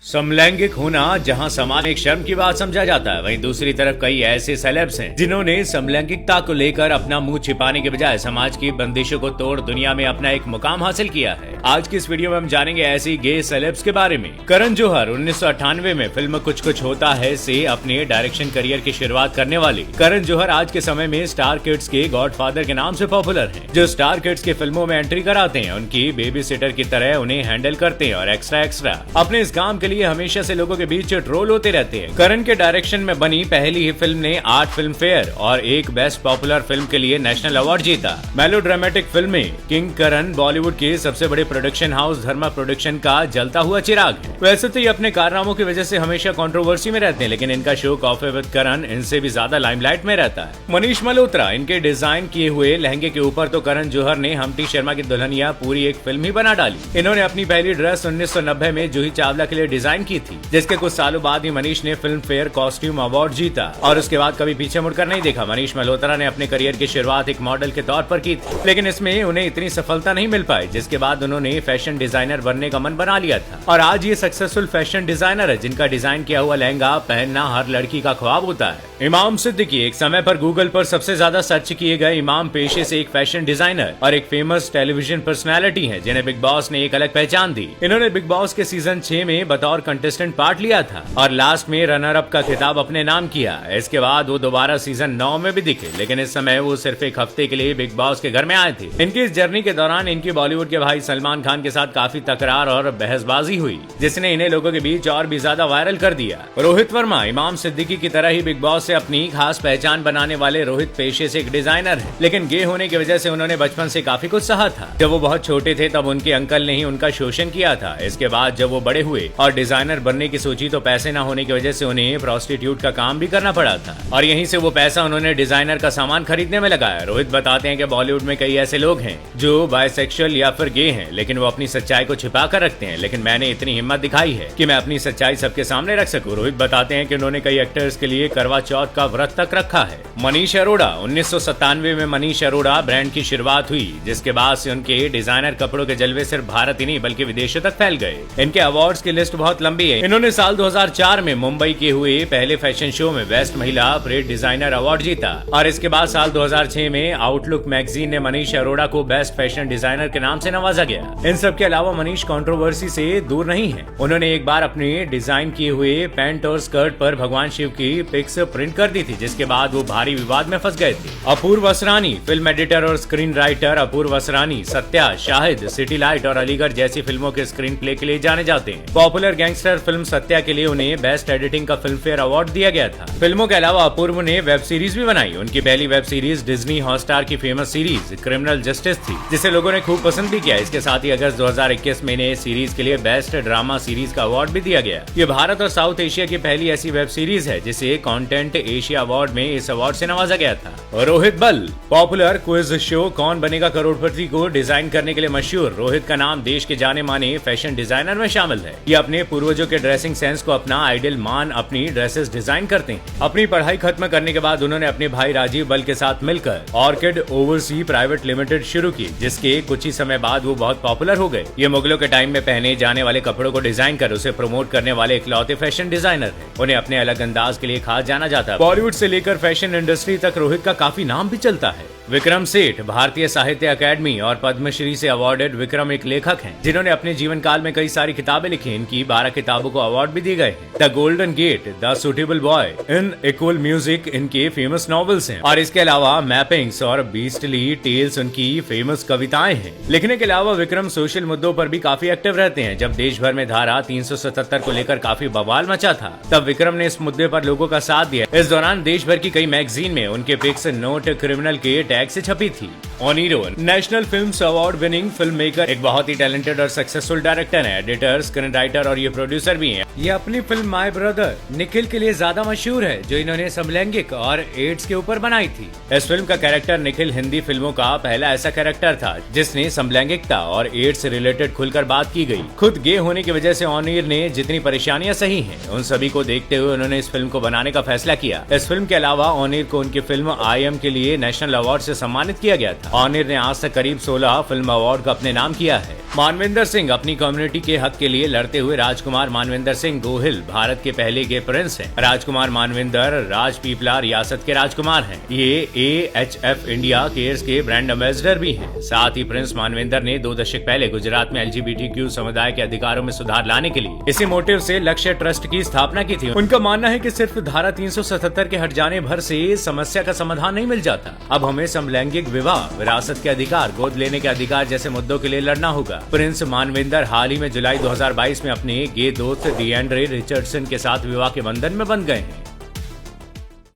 समलैंगिक होना जहां समाज में एक शर्म की बात समझा जाता है, वहीं दूसरी तरफ कई ऐसे सेलेब्स हैं जिन्होंने समलैंगिकता को लेकर अपना मुंह छिपाने के बजाय समाज की बंदिशों को तोड़ दुनिया में अपना एक मुकाम हासिल किया है। आज की इस वीडियो में हम जानेंगे ऐसी गे सेलेब्स के बारे में। करण जौहर 1998 में फिल्म कुछ कुछ होता है से अपने डायरेक्शन करियर की शुरुआत करने वाले करण जौहर आज के समय में स्टार किड्स के गॉडफादर के नाम से पॉपुलर हैं। जो स्टार किड्स की फिल्मों में एंट्री कराते हैं उनकी बेबी सिटर की तरह उन्हें हैंडल करते हैं और एक्स्ट्रा अपने इस काम के लिए हमेशा से लोगों के बीच ट्रोल होते रहते हैं। करण के डायरेक्शन में बनी पहली ही फिल्म ने 8 फिल्म फेयर और एक बेस्ट पॉपुलर फिल्म के लिए नेशनल अवार्ड जीता। मेलोड्रामेटिक फिल्में किंग करण बॉलीवुड के सबसे बड़े प्रोडक्शन हाउस धर्मा प्रोडक्शन का जलता हुआ चिराग है। वैसे तो ये अपने कारनामों की वजह से हमेशा कंट्रोवर्सी में रहते हैं, लेकिन इनका शो कॉफी विद करण इनसे भी ज्यादा लाइमलाइट में रहता है। मनीष मल्होत्रा इनके डिजाइन किए हुए लहंगे के ऊपर तो करण जौहर ने हम्टी शर्मा की दुल्हनिया पूरी एक फिल्म ही बना डाली। इन्होंने अपनी पहली ड्रेस 1990 में जूही चावला के लिए डिजाइन की थी, जिसके कुछ सालों बाद ही मनीष ने फिल्म फेयर कॉस्ट्यूम अवार्ड जीता और उसके बाद कभी पीछे मुड़कर नहीं देखा। मनीष मल्होत्रा ने अपने करियर की शुरुआत एक मॉडल के तौर पर की थी, लेकिन इसमें उन्हें इतनी सफलता नहीं मिल पाई, जिसके बाद उन्होंने फैशन डिजाइनर बनने का मन बना लिया था और आज ये सक्सेसफुल फैशन डिजाइनर है जिनका डिजाइन किया हुआ लहंगा पहनना हर लड़की का ख्वाब होता है। इमाम सिद्दीकी एक समय पर गूगल पर सबसे ज्यादा सर्च किए गए इमाम पेशे से एक फैशन डिजाइनर और एक फेमस टेलीविजन पर्सनैलिटी है, जिन्हें बिग बॉस ने एक अलग पहचान दी। इन्होंने बिग बॉस के सीजन 6 में बतौर कंटेस्टेंट पार्ट लिया था और लास्ट में रनर अप का खिताब अपने नाम किया। इसके बाद वो दोबारा सीजन 9 में भी दिखे, लेकिन इस समय वो सिर्फ एक हफ्ते के लिए बिग बॉस के घर में आए थे। इनकी इस जर्नी के दौरान इनकी बॉलीवुड के भाई सलमान खान के साथ काफी तकरार और बहसबाजी हुई, जिसने इन्हें लोगों के बीच और भी ज्यादा वायरल कर दिया। रोहित वर्मा इमाम सिद्दीकी की तरह ही बिग बॉस से अपनी खास पहचान बनाने वाले रोहित पेशे से एक डिजाइनर है, लेकिन गे होने की वजह से उन्होंने बचपन से काफी कुछ सहा था। जब वो बहुत छोटे थे तब उनके अंकल ने ही उनका शोषण किया था। इसके बाद जब वो बड़े हुए और डिजाइनर बनने की सोची तो पैसे न होने की वजह से उन्हें प्रोस्टिट्यूट का काम भी करना पड़ा था और यहीं से वो पैसा उन्होंने डिजाइनर का सामान खरीदने में लगाया। रोहित बताते हैं कि बॉलीवुड में कई ऐसे लोग हैं जो बायसेक्सुअल या फिर गे हैं, लेकिन वो अपनी सच्चाई को छिपा कर रखते हैं, लेकिन मैंने इतनी हिम्मत दिखाई है कि मैं अपनी सच्चाई सबके सामने रख सकूं। रोहित बताते हैं कि उन्होंने कई एक्टर्स के लिए करवा चौथ का व्रत तक रखा है। मनीष अरोड़ा 1997 में मनीष अरोड़ा ब्रांड की शुरुआत हुई, जिसके बाद से उनके डिजाइनर कपड़ों के जलवे सिर्फ भारत ही नहीं बल्कि विदेशों तक फैल गए। इनके अवार्ड्स की लिस्ट बहुत लंबी है। इन्होंने साल 2004 में मुंबई के हुए पहले फैशन शो में बेस्ट महिला परेड डिजाइनर अवार्ड जीता और इसके बाद साल 2006 में आउटलुक मैगजीन ने मनीष अरोड़ा को बेस्ट फैशन डिजाइनर के नाम से नवाजा गया। इन सब के अलावा मनीष कंट्रोवर्सी से दूर नहीं है। उन्होंने एक बार अपने डिजाइन किए हुए पैंट और स्कर्ट पर भगवान शिव की पिक्स प्रिंट कर दी थी, जिसके बाद वो भारी विवाद में फंस गए थे। अपूर्व असरानी फिल्म एडिटर और स्क्रीन राइटर अपूर्व असरानी सत्या, शाहिद, सिटी लाइट और अलीगढ़ जैसी फिल्मों के स्क्रीन प्ले के लिए जाने जाते हैं। पॉपुलर गैंगस्टर फिल्म सत्या के लिए उन्हें बेस्ट एडिटिंग का फिल्म फेयर अवार्ड दिया गया था। फिल्मों के अलावा अपूर्व ने वेब सीरीज भी बनाई। उनकी पहली वेब सीरीज डिज्नी हॉटस्टार की फेमस सीरीज क्रिमिनल जस्टिस थी, जिसे लोगों ने खूब पसंद भी किया। इसके साथ ही अगस्त 2021 में इन्हें सीरीज के लिए बेस्ट ड्रामा सीरीज का अवार्ड भी दिया गया। ये भारत और साउथ एशिया की पहली ऐसी वेब सीरीज है जिसे कंटेंट एशिया अवार्ड में इस अवार्ड से नवाजा गया था। रोहित बल पॉपुलर क्विज शो कौन बनेगा करोड़पति को डिजाइन करने के लिए मशहूर रोहित का नाम देश के जाने माने फैशन डिजाइनर में शामिल है। ये अपने पूर्वजों के ड्रेसिंग सेंस को अपना आइडियल मान अपनी ड्रेसेस डिजाइन करते हैं। अपनी पढ़ाई खत्म करने के बाद उन्होंने अपने भाई राजीव बल के साथ मिलकर ऑर्किड ओवरसी प्राइवेट लिमिटेड शुरू की, जिसके कुछ ही समय बाद वो बहुत पॉपुलर हो गए। ये मुगलों के टाइम में पहने जाने वाले कपड़ों को डिजाइन कर उसे प्रमोट करने वाले इकलौते फैशन डिजाइनर हैं। उन्हें अपने अलग अंदाज के लिए खास जाना जाता है। बॉलीवुड से लेकर फैशन इंडस्ट्री तक रोहित का काफी नाम भी चलता है। विक्रम सेठ भारतीय साहित्य अकादमी और पद्मश्री से अवार्डेड विक्रम एक लेखक हैं, जिन्होंने अपने जीवन काल में कई सारी किताबें लिखी। इनकी 12 किताबों को अवार्ड भी दिए गए हैं। The golden gate, the suitable boy, an equal music इनके फेमस नॉवेल्स हैं और इसके अलावा मैपिंग्स और बीस्टली टेल्स उनकी फेमस कविताएं हैं। लिखने के अलावा विक्रम सोशल मुद्दों पर भी काफी एक्टिव रहते हैं। जब देश भर में धारा 377 को लेकर काफी बवाल मचा था, तब विक्रम ने इस मुद्दे पर लोगों का साथ दिया। इस दौरान देश भर की कई मैगजीन में उनके पिक्स नोट क्रिमिनल के टैग से छपी थी। Onir national films award winning film maker, एक बहुत ही टैलेंटेड और सक्सेसफुल डायरेक्टर है, एडिटर, स्क्रीन राइटर और ये प्रोड्यूसर भी हैं। ये अपनी फिल्म माय ब्रदर निखिल के लिए ज्यादा मशहूर है, जो इन्होंने समलैंगिक और एड्स के ऊपर बनाई थी। इस फिल्म का कैरेक्टर निखिल हिंदी फिल्मों का पहला ऐसा कैरेक्टर था जिसने समलैंगिकता और एड्स से रिलेटेड खुलकर बात की गई। खुद गे होने की वजह से ओनीर ने जितनी परेशानियां सही हैं, उन सभी को देखते हुए उन्होंने इस फिल्म को बनाने का फैसला किया। इस फिल्म के अलावा ओनीर को उनकी फिल्म आई एम के लिए नेशनल अवार्ड से सम्मानित किया गया था। ऑनिर ने आज तक करीब 16 फिल्म अवार्ड को अपने नाम किया है। मानविंदर सिंह अपनी कम्युनिटी के हक के लिए लड़ते हुए राजकुमार मानविंदर सिंह गोहिल भारत के पहले गे प्रिंस हैं। राजकुमार मानविंदर राजपीपला रियासत के राजकुमार हैं। ये AHF इंडिया केयर्स के ब्रांड एम्बेसडर भी हैं। साथ ही प्रिंस मानविंदर ने 2 दशक पहले गुजरात में LGBTQ समुदाय के अधिकारों में सुधार लाने के लिए इसी मोटिव से लक्ष्य ट्रस्ट की स्थापना की थी। उनका मानना है कि सिर्फ धारा 377 के हट जाने भर से समस्या का समाधान नहीं मिल जाता। अब हमें समलैंगिक विवाह, विरासत के अधिकार, गोद लेने के अधिकार जैसे मुद्दों के लिए लड़ना होगा। प्रिंस मानविंदर हाल ही में जुलाई 2022 में अपने गे दोस्त डिएंड्रे रिचर्डसन के साथ विवाह के बंधन में बंध गए हैं।